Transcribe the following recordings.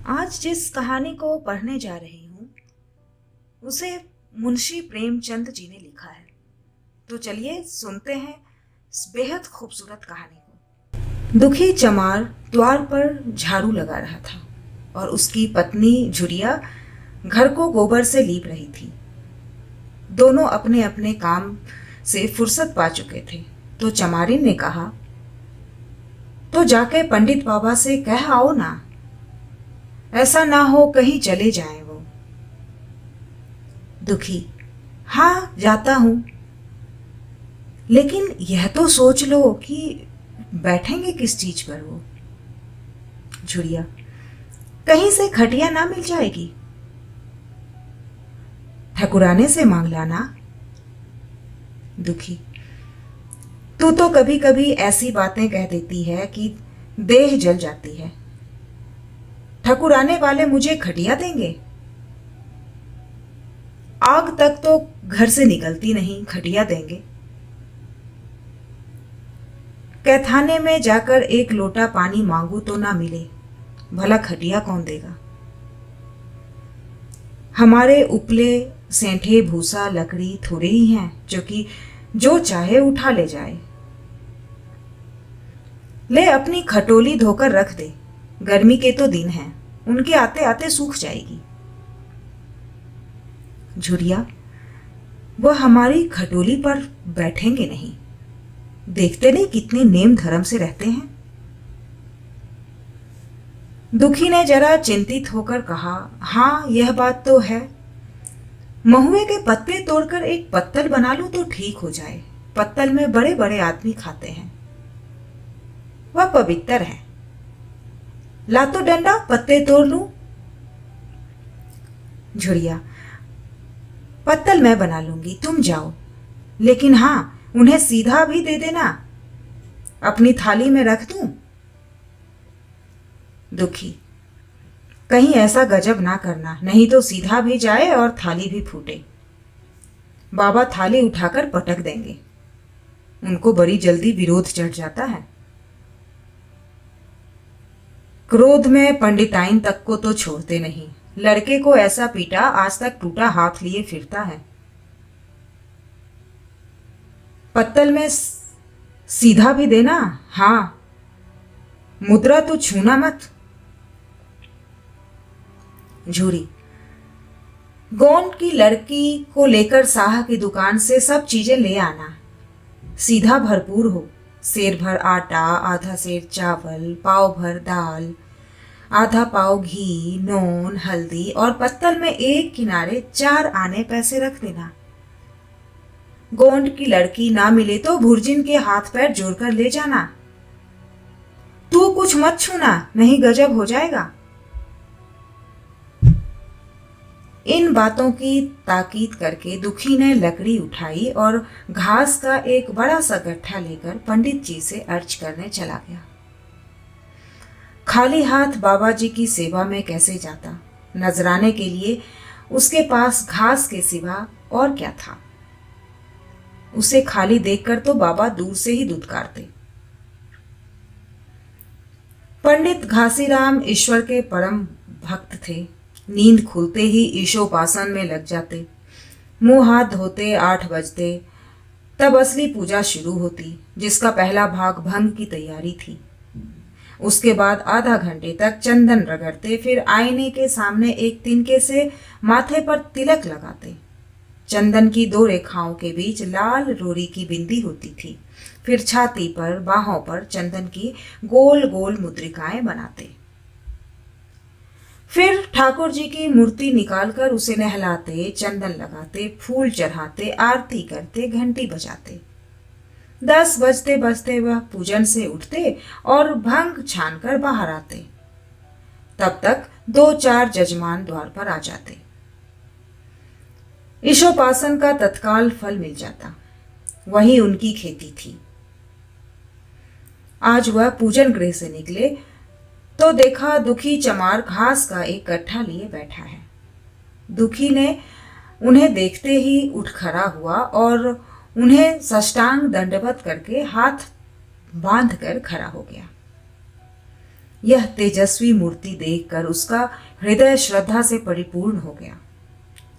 आज जिस कहानी को पढ़ने जा रही हूँ उसे मुंशी प्रेमचंद जी ने लिखा है। तो चलिए सुनते हैं इस बेहद खूबसूरत कहानी को। दुखी चमार द्वार पर झाड़ू लगा रहा था और उसकी पत्नी झुरिया घर को गोबर से लीप रही थी। दोनों अपने अपने काम से फुर्सत पा चुके थे। तो चमारिन ने कहा, तो जाके पंडित बाबा से कह आओ ना, ऐसा ना हो कहीं चले जाएं वो। दुखी, हाँ जाता हूं, लेकिन यह तो सोच लो कि बैठेंगे किस चीज पर वो। झुरिया, कहीं से खटिया ना मिल जाएगी, ठकुराने से मांग लाना। दुखी, तू तो कभी कभी ऐसी बातें कह देती है कि देह जल जाती है। ठकुराने वाले मुझे खटिया देंगे? आग तक तो घर से निकलती नहीं, खटिया देंगे? कैथाने में जाकर एक लोटा पानी मांगू तो ना मिले, भला खटिया कौन देगा? हमारे उपले सेंठे भूसा लकड़ी थोड़े ही हैं जो कि जो चाहे उठा ले जाए। ले अपनी खटोली धोकर रख दे, गर्मी के तो दिन हैं, उनके आते आते सूख जाएगी। झुरिया, वह हमारी खटोली पर बैठेंगे नहीं, देखते नहीं कितने नेम धर्म से रहते हैं। दुखी ने जरा चिंतित होकर कहा, हाँ यह बात तो है। महुए के पत्ते तोड़कर एक पत्तल बना लूं तो ठीक हो जाए। पत्तल में बड़े बड़े आदमी खाते हैं, वह पवित्र है। ला तो डंडा, पत्ते तोड़ लूं। झुरिया, पत्तल मैं बना लूंगी, तुम जाओ, लेकिन हां उन्हें सीधा भी दे देना, अपनी थाली में रख दूं। दुखी, कहीं ऐसा गजब ना करना, नहीं तो सीधा भी जाए और थाली भी फूटे। बाबा थाली उठाकर पटक देंगे, उनको बड़ी जल्दी विरोध चढ़ जाता है। क्रोध में पंडिताइन तक को तो छोड़ते नहीं, लड़के को ऐसा पीटा आज तक टूटा हाथ लिए फिरता है। पत्तल में सीधा भी देना, हां मुद्रा तो छूना मत। झूरी, गोंड की लड़की को लेकर साह की दुकान से सब चीजें ले आना, सीधा भरपूर हो, सेर भर आटा, आधा सेर चावल, पाव भर दाल, आधा पाव घी, नून, हल्दी और पत्तल में एक किनारे 4 आने पैसे रख देना। गोंड की लड़की ना मिले तो भुर्जिन के हाथ पैर जोड़कर ले जाना। तू कुछ मत छूना, नहीं गजब हो जाएगा। इन बातों की ताकीद करके दुखी ने लकड़ी उठाई और घास का एक बड़ा सा गट्ठा लेकर पंडित जी से अर्ज करने चला गया। खाली हाथ बाबा जी की सेवा में कैसे जाता? नजराने के लिए उसके पास घास के सिवा और क्या था? उसे खाली देखकर तो बाबा दूर से ही दुत्कारते। पंडित घासीराम ईश्वर के परम भक्त थे। नींद खुलते ही ईशोपासन में लग जाते। मुंह हाथ धोते 8 बजते, तब असली पूजा शुरू होती, जिसका पहला भाग भंग की तैयारी थी। उसके बाद आधा घंटे तक चंदन रगड़ते, फिर आईने के सामने एक तिनके से माथे पर तिलक लगाते। चंदन की 2 रेखाओं के बीच लाल रोरी की बिंदी होती थी। फिर छाती पर, बाहों पर चंदन की गोल गोल मुद्रिकाएं बनाते। फिर ठाकुर जी की मूर्ति निकालकर उसे नहलाते, चंदन लगाते, फूल चढ़ाते, आरती करते, घंटी बजाते। 10 बजते बजते वह पूजन से उठते और भंग छानकर बाहर आते। तब तक 2-4 जजमान द्वार पर आ जाते। ईशोपासन का तत्काल फल मिल जाता, वही उनकी खेती थी। आज वह पूजन गृह से निकले तो देखा दुखी चमार घास का एक गट्ठा लिए बैठा है। दुखी ने उन्हें देखते ही उठ खड़ा हुआ और उन्हें साष्टांग दंडवत करके हाथ बांध कर खड़ा हो गया। यह तेजस्वी मूर्ति देखकर उसका हृदय श्रद्धा से परिपूर्ण हो गया।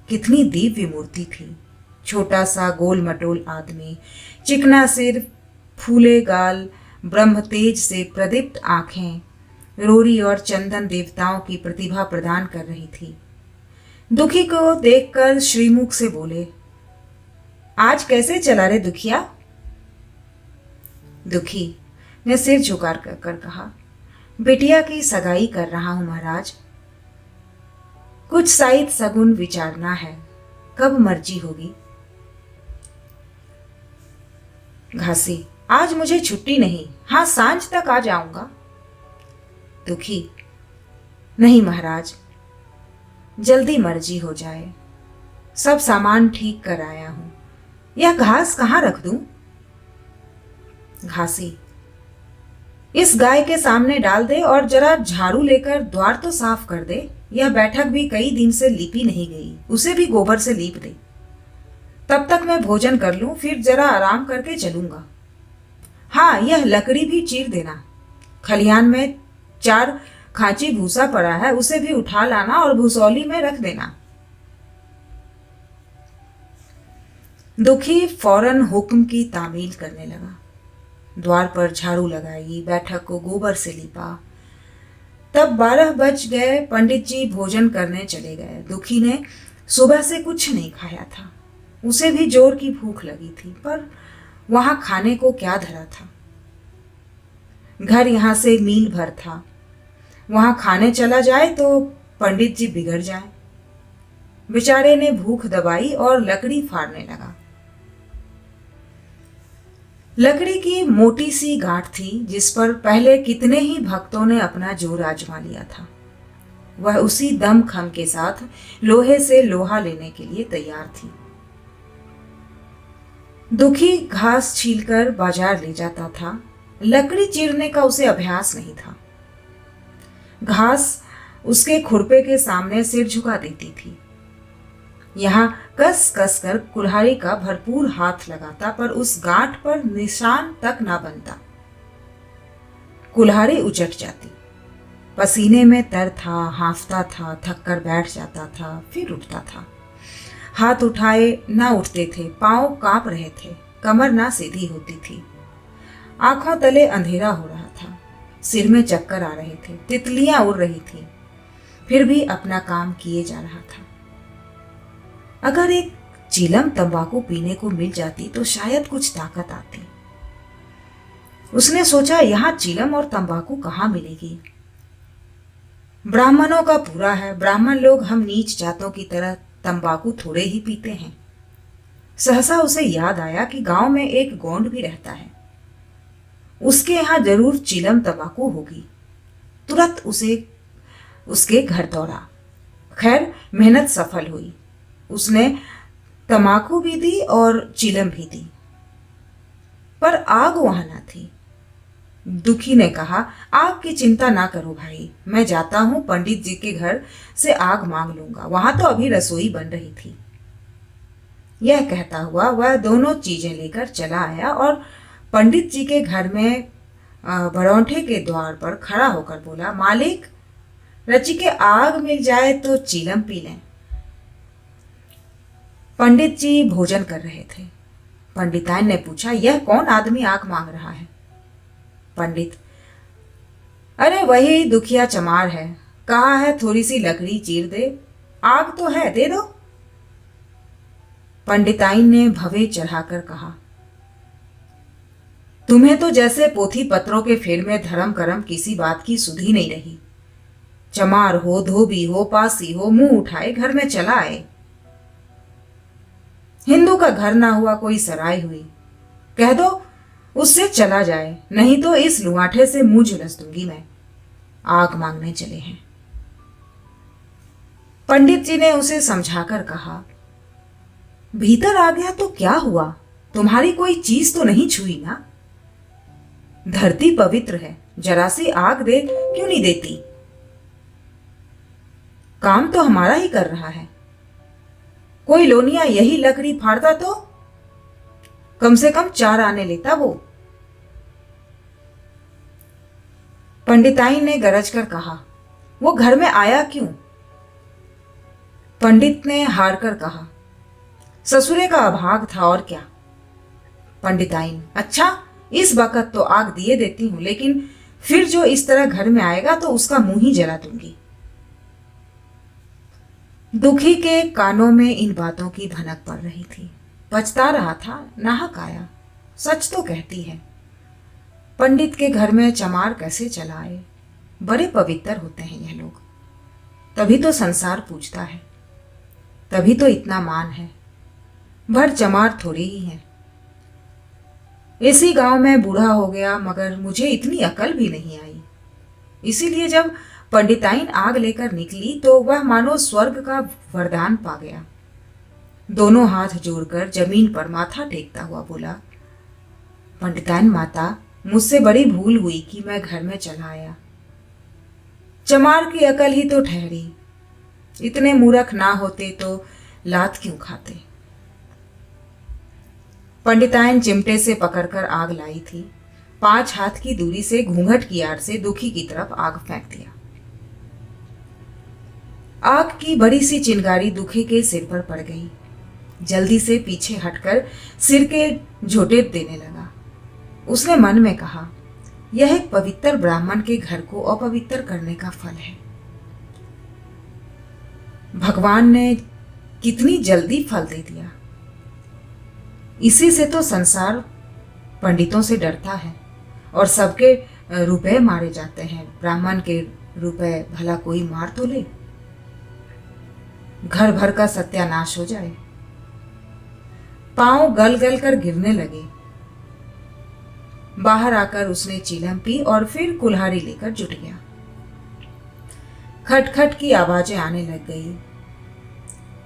कितनी दिव्य मूर्ति थी। छोटा सा गोल मटोल आदमी, चिकना सिर, फूले गाल, ब्रह्म तेज से प्रदीप्त आंखें, रोरी और चंदन देवताओं की प्रतिभा प्रदान कर रही थी। दुखी को देखकर श्रीमुख से बोले, आज कैसे चला रे दुखिया? दुखी ने सिर झुका कर कहा, बिटिया की सगाई कर रहा हूं महाराज। कुछ साइत सगुन विचारना है, कब मर्जी होगी? घासी, आज मुझे छुट्टी नहीं, हाँ सांझ तक आ जाऊंगा। दुखी, नहीं महाराज, जल्दी मर्जी हो जाए। सब सामान ठीक कर आया हूं। यह घास कहाँ रख दूं? घासी, इस गाय के सामने डाल दे और जरा झाड़ू लेकर द्वार तो साफ कर दे। यह बैठक भी कई दिन से लीपी नहीं गई, उसे भी गोबर से लीप दे। तब तक मैं भोजन कर लूं, फिर जरा आराम करके चलूंगा। हाँ, यह लकड़ी भी चीर देना। खलिहान में 4 खांची भूसा पड़ा है, उसे भी उठा लाना और भूसौली में रख देना। दुखी फौरन हुक्म की तामील करने लगा। द्वार पर झाड़ू लगाई, बैठक को गोबर से लीपा। तब 12 बज गए। पंडित जी भोजन करने चले गए। दुखी ने सुबह से कुछ नहीं खाया था। उसे भी जोर की भूख लगी थी, पर वहां खाने को क्या धरा था? घर यहां से मील भर था। वहां खाने चला जाए तो पंडित जी बिगड़ जाए। बेचारे ने भूख दबाई और लकड़ी फाड़ने लगा। लकड़ी की मोटी सी गांठ थी, जिस पर पहले कितने ही भक्तों ने अपना जोर आजमा लिया था। वह उसी दम खम के साथ लोहे से लोहा लेने के लिए तैयार थी। दुखी घास छीलकर बाजार ले जाता था। लकड़ी चीरने का उसे अभ्यास नहीं था। घास उसके खुरपे के सामने सिर झुका देती थी। यहां कस कस कर कुल्हाड़ी का भरपूर हाथ लगाता, पर उस गांठ पर निशान तक ना बनता। कुल्हाड़ी उचट जाती। पसीने में तर था, हांफता था, थक कर बैठ जाता था, फिर उठता था। हाथ उठाए ना उठते थे, पांव कांप रहे थे, कमर ना सीधी होती थी। आंखों तले अंधेरा हो रहा था, सिर में चक्कर आ रहे थे, तितलियां उड़ रही थी, फिर भी अपना काम किए जा रहा था। अगर एक चीलम तंबाकू पीने को मिल जाती तो शायद कुछ ताकत आती। उसने सोचा, यहां चीलम और तंबाकू कहां मिलेगी? ब्राह्मणों का पूरा है। ब्राह्मण लोग हम नीच जातों की तरह तंबाकू थोड़े ही पीते हैं। सहसा उसे याद आया कि गांव में एक गोंड भी रहता है, उसके यहां जरूर चीलम तंबाकू होगी। तुरंत उसे उसके घर दौड़ा। खैर, मेहनत सफल हुई। उसने तंबाकू भी दी और चीलम भी दी, पर आग वहां न थी। दुखी ने कहा, आग की चिंता ना करो भाई, मैं जाता हूं, पंडित जी के घर से आग मांग लूंगा, वहां तो अभी रसोई बन रही थी। यह कहता हुआ वह दोनों चीजें लेकर चला आया और पंडित जी के घर में बरौंठे के द्वार पर खड़ा होकर बोला, मालिक, रची के आग मिल जाए तो चीलम पी लें। पंडित जी भोजन कर रहे थे। पंडिताइन ने पूछा, यह कौन आदमी आग मांग रहा है? पंडित, अरे वही दुखिया चमार है, कहा है थोड़ी सी लकड़ी चीर दे, आग तो है, दे दो। पंडिताइन ने भवे चढ़ाकर कहा, तुम्हें तो जैसे पोथी पत्रों के फेर में धर्म करम किसी बात की सुधी नहीं रही। चमार हो, धोबी हो, पासी हो, मुंह उठाए घर में चला आए। हिंदू का घर ना हुआ कोई सराय हुई, कह दो उससे चला जाए, नहीं तो इस लुआठे से मुंह झुलस दूंगी मैं। आग मांगने चले हैं। पंडित जी ने उसे समझाकर कहा, भीतर आ गया तो क्या हुआ, तुम्हारी कोई चीज तो नहीं छुई ना? धरती पवित्र है, जरा सी आग दे क्यों नहीं देती? काम तो हमारा ही कर रहा है। कोई लोनिया यही लकड़ी फाड़ता तो कम से कम 4 आने लेता वो। पंडिताइन ने गरज कर कहा, वो घर में आया क्यों? पंडित ने हार कर कहा, ससुरे का अभाग था और क्या। पंडिताइन, अच्छा, इस वक्त तो आग दिए देती हूं, लेकिन फिर जो इस तरह घर में आएगा तो उसका मुंह ही जला दूंगी। दुखी के कानों में इन बातों की भनक पड़ रही थी। पछता रहा था, नाहक आया। सच तो कहती है, पंडित के घर में चमार कैसे चला आए। बड़े पवित्र होते हैं यह लोग, तभी तो संसार पूछता है, तभी तो इतना मान है। भर चमार थोड़ी ही है। इसी गांव में बूढ़ा हो गया, मगर मुझे इतनी अकल भी नहीं आई। इसीलिए जब पंडिताइन आग लेकर निकली तो वह मानो स्वर्ग का वरदान पा गया। दोनों हाथ जोड़कर जमीन पर माथा टेकता हुआ बोला, पंडिताइन माता, मुझसे बड़ी भूल हुई कि मैं घर में चला आया। चमार की अकल ही तो ठहरी। इतने मूर्ख ना होते तो लात क्यों खाते। पंडिताइन चिमटे से पकड़कर आग लाई थी। 5 हाथ की दूरी से घूंघट की आड़ से दुखी की तरफ आग फेंक दिया। आग की बड़ी सी चिंगारी दुखी के सिर पर पड़ गई। जल्दी से पीछे हटकर सिर के झोंटे देने लगा। उसने मन में कहा, यह एक पवित्र ब्राह्मण के घर को अपवित्र करने का फल है। भगवान ने कितनी जल्दी फल दे दिया। इसी से तो संसार पंडितों से डरता है और सबके रुपए मारे जाते हैं। ब्राह्मण के रुपए भला कोई मार तो ले, घर भर का सत्यानाश हो जाए। पांव गल गल कर गिरने लगे। बाहर आकर उसने चीलम पी और फिर कुल्हाड़ी लेकर जुट गया। खटखट की आवाजें आने लग गई।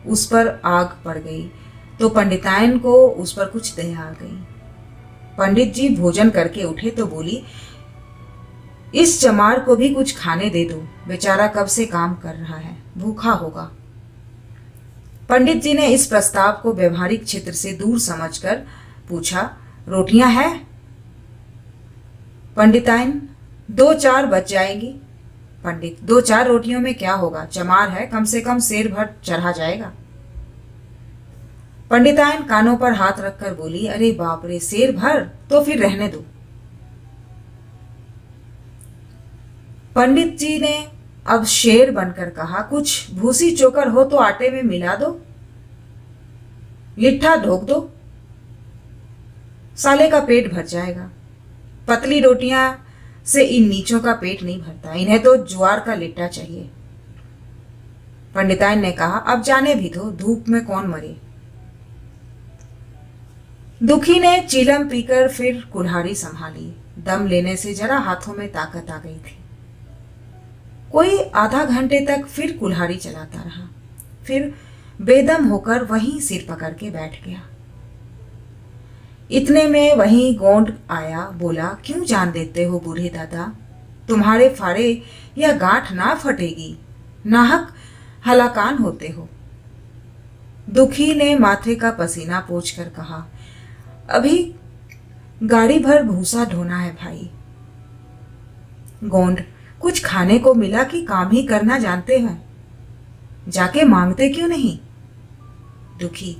उस पर आग पड़ गई तो पंडिताइन को उस पर कुछ दया आ गई। पंडित जी भोजन करके उठे तो बोली, इस चमार को भी कुछ खाने दे दो, बेचारा कब से काम कर रहा है, भूखा होगा। पंडित जी ने इस प्रस्ताव को व्यवहारिक क्षेत्र से दूर समझकर पूछा, रोटियां हैं? पंडिताइन, 2-4 बच जाएंगी। पंडित, 2-4 रोटियों में क्या होगा, चमार है, कम से कम सेर भर चढ़ा जाएगा। पंडिताइन कानों पर हाथ रखकर बोली, अरे बाप रे, सेर भर तो फिर रहने दो। पंडित जी ने अब शेर बनकर कहा, कुछ भूसी चोकर हो तो आटे में मिला दो, लिट्ठा ढोक दो, साले का पेट भर जाएगा। पतली रोटियां से इन नीचों का पेट नहीं भरता, इन्हें तो ज्वार का लिट्टा चाहिए। पंडिताइन ने कहा, अब जाने भी दो, धूप में कौन मरे। दुखी ने चीलम पीकर फिर कुल्हाड़ी संभाली। दम लेने से जरा हाथों में ताकत आ गई थी। कोई आधा घंटे तक फिर कुल्हाड़ी चलाता रहा, फिर बेदम होकर वहीं सिर पकड़ के बैठ गया। इतने में वहीं गोंड आया, बोला, क्यों जान देते हो बूढ़े दादा, तुम्हारे फाड़े यह गांठ ना फटेगी, नाहक हलाकान होते हो। दुखी ने माथे का पसीना पोंछकर कहा, अभी गाड़ी भर भूसा ढोना है भाई। गोंड, कुछ खाने को मिला कि काम ही करना जानते हैं, जाके मांगते क्यों नहीं। दुखी,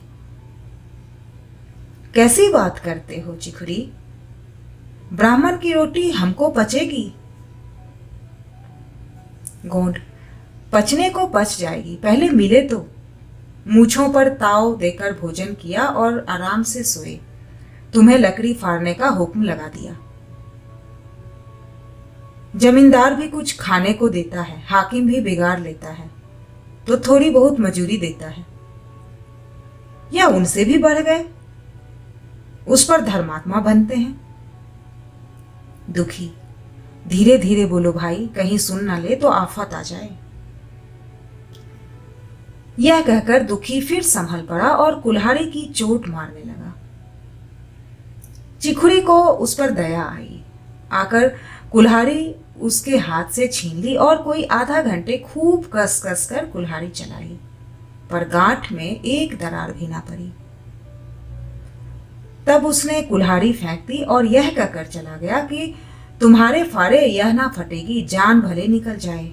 कैसी बात करते हो चिखुरी, ब्राह्मण की रोटी हमको पचेगी। गोंड, पचने को पच जाएगी, पहले मिले तो। मूछों पर ताव देकर भोजन किया और आराम से सोए। तुम्हें लकड़ी फाड़ने का हुक्म लगा दिया। जमींदार भी कुछ खाने को देता है, हाकिम भी बिगाड़ लेता है तो थोड़ी बहुत मजूरी देता है, या उनसे भी बढ़ गए, उस पर धर्मात्मा बनते हैं। दुखी, धीरे धीरे बोलो भाई, कहीं सुन ना ले तो आफत आ जाए। यह कहकर दुखी फिर संभल पड़ा और कुल्हाड़ी की चोट मारने लगा। चिखुरी को उस पर दया आई, आकर कुल्हाड़ी उसके हाथ से छीन ली और कोई आधा घंटे खूब कस कस कर कुल्हाड़ी चलाई, पर गांठ में एक दरार भी ना पड़ी। तब उसने कुल्हाड़ी फेंक दी और यह कहकर चला गया कि तुम्हारे फारे यह ना फटेगी, जान भले निकल जाए।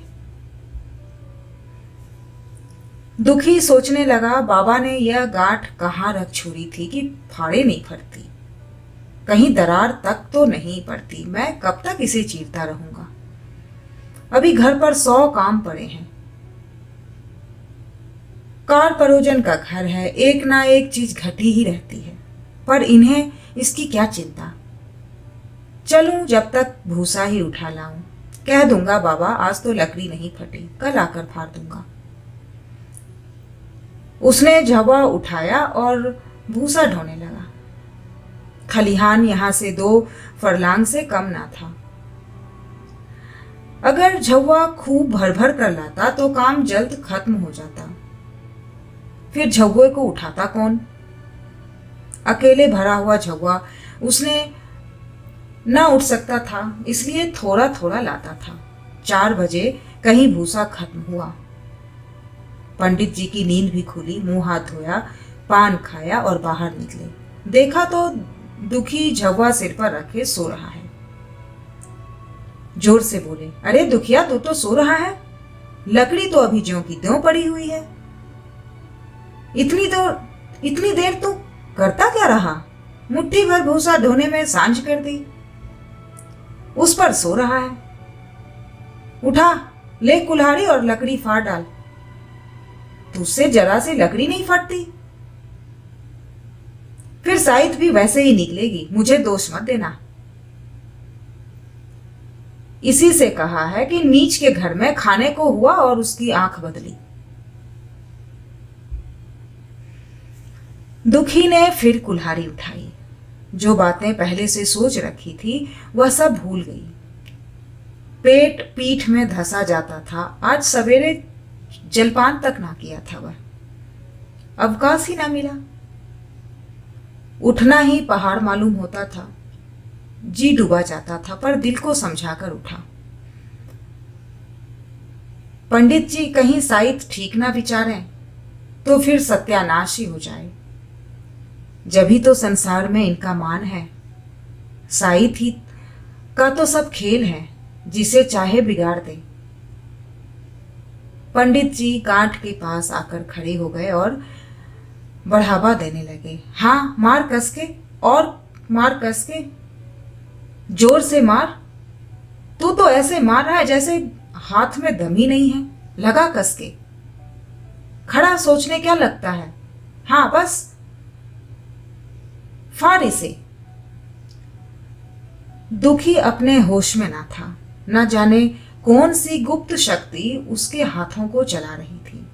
दुखी सोचने लगा, बाबा ने यह गांठ कहाँ रख छोड़ी थी कि फाड़े नहीं फटती, कहीं दरार तक तो नहीं पड़ती। मैं कब तक इसे चीरता रहूंगा? अभी घर पर 100 काम पड़े हैं। कार परोजन का घर है, एक ना एक चीज घटी ही रहती है, पर इन्हें इसकी क्या चिंता। चलूं जब तक भूसा ही उठा लाऊं। कह दूंगा, बाबा आज तो लकड़ी नहीं फटी, कल आकर फाड़ दूंगा। उसने झवा उठाया और भूसा ढोने लगा। खलिहान यहां से 2 फरलांग से कम ना था। अगर झव्वा खूब भर भर कर लाता तो काम जल्द खत्म हो जाता। फिर झव्वे को उठाता कौन? अकेले भरा हुआ झव्वा उसने ना उठ सकता था, इसलिए थोड़ा थोड़ा लाता था। 4 बजे कहीं भूसा खत्म हुआ। पंडित जी की नींद भी खुली, मुंह हाथ धोया, पान खाया और बाहर निकले। देखा तो दुखी झव्वा सिर पर रखे सो रहा है। जोर से बोले, अरे दुखिया, तू तो सो रहा है? लकड़ी तो अभी ज्यों की त्यों पड़ी हुई है। इतनी देर तू करता क्या रहा? मुट्ठी भर भूसा ढोने में सांझ कर दी, उस पर सो रहा है। उठा, ले कुल्हाड़ी और लकड़ी फाड़ डाल। तुझसे जरा सी लकड़ी नहीं फटती। फिर साइद भी वैसे ही निकलेगी, मुझे दोष मत देना। इसी से कहा है कि नीच के घर में खाने को हुआ और उसकी आंख बदली। दुखी ने फिर कुल्हाड़ी उठाई। जो बातें पहले से सोच रखी थी वह सब भूल गई। पेट पीठ में धंसा जाता था। आज सवेरे जलपान तक ना किया था वह, अवकाश ही ना मिला। उठना ही पहाड़ मालूम होता था। जी डूबा जाता था, पर दिल को समझाकर उठा। पंडित जी कहीं साइद ठीक ना विचारें तो फिर सत्यानाश ही हो जाए। जब ही तो संसार में इनका मान है। साइद ही का तो सब खेल है, जिसे चाहे बिगाड़ दे। पंडित जी गांठ के पास आकर खड़े हो गए और बढ़ावा देने लगे। हाँ, मार कसके, और मार कसके, जोर से मार। तू तो ऐसे मार रहा है जैसे हाथ में दम ही नहीं है। लगा कसके। खड़ा सोचने क्या लगता है? हाँ बस, फाड़ इसे। दुखी अपने होश में ना था। न जाने कौन सी गुप्त शक्ति उसके हाथों को चला रही थी।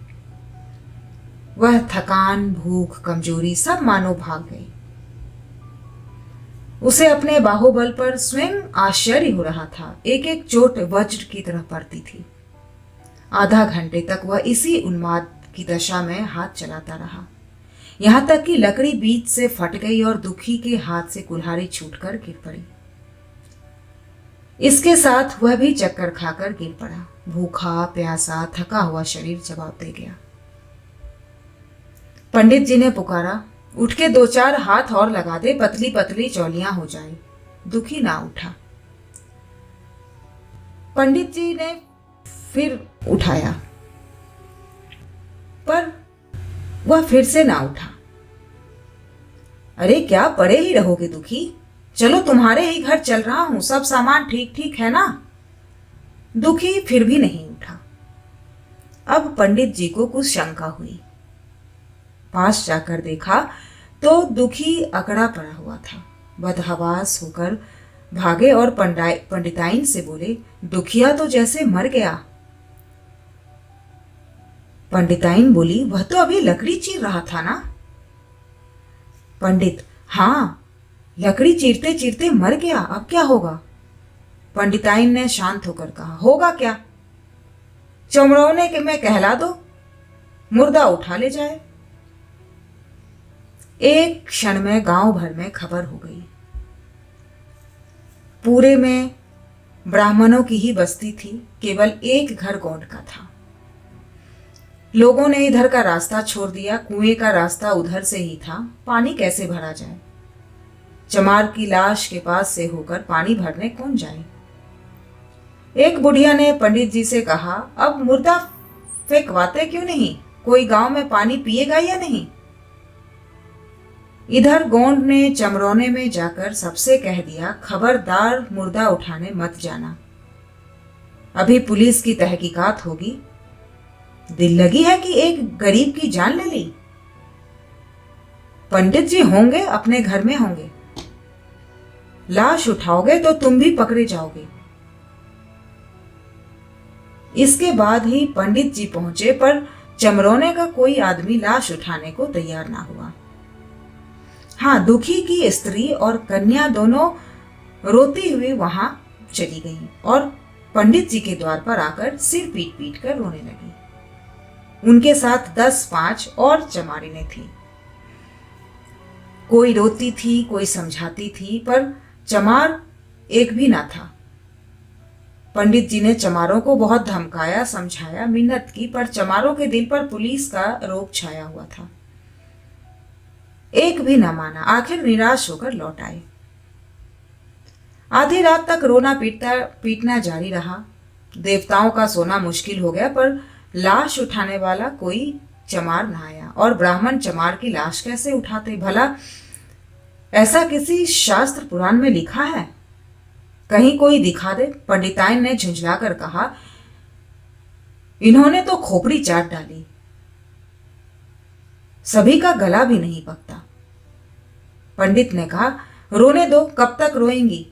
वह थकान, भूख, कमजोरी सब मानो भाग गई। उसे अपने बाहुबल पर स्वयं आश्चर्य हो रहा था। एक एक चोट वज्र की तरह पड़ती थी। आधा घंटे तक वह इसी उन्माद की दशा में हाथ चलाता रहा, यहां तक कि लकड़ी बीच से फट गई और दुखी के हाथ से कुल्हाड़ी छूटकर गिर पड़ी। इसके साथ वह भी चक्कर खाकर गिर पड़ा। भूखा प्यासा थका हुआ शरीर जवाब दे गया। पंडित जी ने पुकारा, उठ के 2-4 हाथ और लगा दे, पतली पतली चौलियां हो जाए। दुखी ना उठा। पंडित जी ने फिर उठाया, पर वह फिर से ना उठा। अरे क्या पड़े ही रहोगे दुखी? चलो तुम्हारे ही घर चल रहा हूं, सब सामान ठीक ठीक है ना? दुखी फिर भी नहीं उठा। अब पंडित जी को कुछ शंका हुई। पास जाकर देखा तो दुखी अकड़ा पड़ा हुआ था। बदहवास होकर भागे और पंडिताइन से बोले, दुखिया तो जैसे मर गया। पंडिताइन बोली, वह तो अभी लकड़ी चीर रहा था ना? पंडित, हाँ, लकड़ी चीरते चीरते मर गया, अब क्या होगा? पंडिताइन ने शांत होकर कहा, होगा क्या? चमड़ौने के में कहला दो, मुर्दा उठा ले जाए। एक क्षण में गांव भर में खबर हो गई। पूरे में ब्राह्मणों की ही बस्ती थी, केवल एक घर गौंड का था। लोगों ने इधर का रास्ता छोड़ दिया, कुएं का रास्ता उधर से ही था। पानी कैसे भरा जाए? चमार की लाश के पास से होकर पानी भरने कौन जाए? एक बुढ़िया ने पंडित जी से कहा, अब मुर्दा फेंकवाते क्यों नहीं? कोई गांव में पानी पिएगा या नहीं? इधर गोंड ने चमरौने में जाकर सबसे कह दिया, खबरदार मुर्दा उठाने मत जाना, अभी पुलिस की तहकीकात होगी। दिल लगी है कि एक गरीब की जान ले ली। पंडित जी होंगे अपने घर में होंगे, लाश उठाओगे तो तुम भी पकड़े जाओगे। इसके बाद ही पंडित जी पहुंचे, पर चमरौने का कोई आदमी लाश उठाने को तैयार ना हुआ। हाँ, दुखी की स्त्री और कन्या दोनों रोती हुई वहां चली गई और पंडित जी के द्वार पर आकर सिर पीट पीट कर रोने लगी। उनके साथ 10-5 और चमारिनें थी। कोई रोती थी, कोई समझाती थी, पर चमार एक भी ना था। पंडित जी ने चमारों को बहुत धमकाया, समझाया, मिन्नत की, पर चमारों के दिल पर पुलिस का रोब छाया हुआ था। एक भी न माना। आखिर निराश होकर लौट आए। आधी रात तक रोना पीटना जारी रहा। देवताओं का सोना मुश्किल हो गया, पर लाश उठाने वाला कोई चमार न आया। और ब्राह्मण चमार की लाश कैसे उठाते? भला ऐसा किसी शास्त्र पुराण में लिखा है? कहीं कोई दिखा दे। पंडिताइन ने झुंझलाकर कहा, इन्होंने तो खोपड़ी चाट डाली, सभी का गला भी नहीं पकता। पंडित ने कहा, रोने दो, कब तक रोएंगी?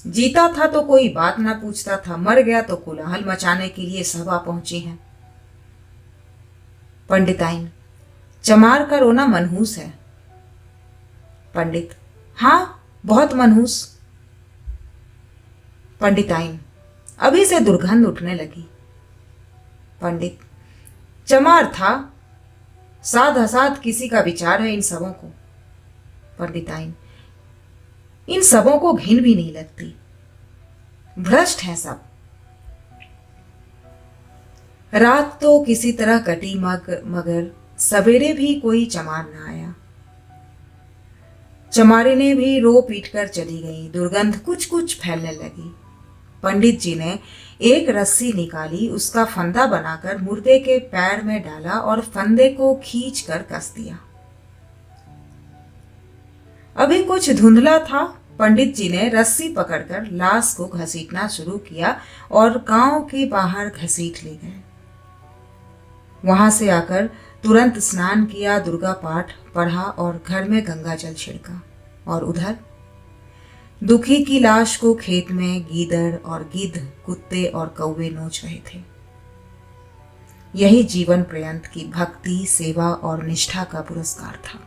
जीता था तो कोई बात ना पूछता था, मर गया तो कोलाहल मचाने के लिए सभा पहुंची है। पंडिताइन, चमार का रोना मनहूस है। पंडित, हाँ, बहुत मनहूस। पंडिताइन, अभी से दुर्गंध उठने लगी। पंडित, चमार था, साध असाध किसी का विचार है इन सबों को। पंडिताइन, इन सबों को घिन भी नहीं लगती, भ्रष्ट हैं सब। रात तो किसी तरह कटी, मगर सवेरे भी कोई चमार न आया। चमारिनें भी रो पीट कर चली गई। दुर्गंध कुछ कुछ फैलने लगी। पंडित जी ने एक रस्सी निकाली, उसका फंदा बनाकर मुर्दे के पैर में डाला और फंदे को खींच कर कस दिया। अभी कुछ धुंधला था। पंडित जी ने रस्सी पकड़कर लाश को घसीटना शुरू किया और गांव के बाहर घसीट ले गए। वहां से आकर तुरंत स्नान किया, दुर्गा पाठ पढ़ा और घर में गंगा जल छिड़का। और उधर दुखी की लाश को खेत में गीदड़ और गिद्ध, कुत्ते और कौवे नोच रहे थे। यही जीवन पर्यंत की भक्ति, सेवा और निष्ठा का पुरस्कार था।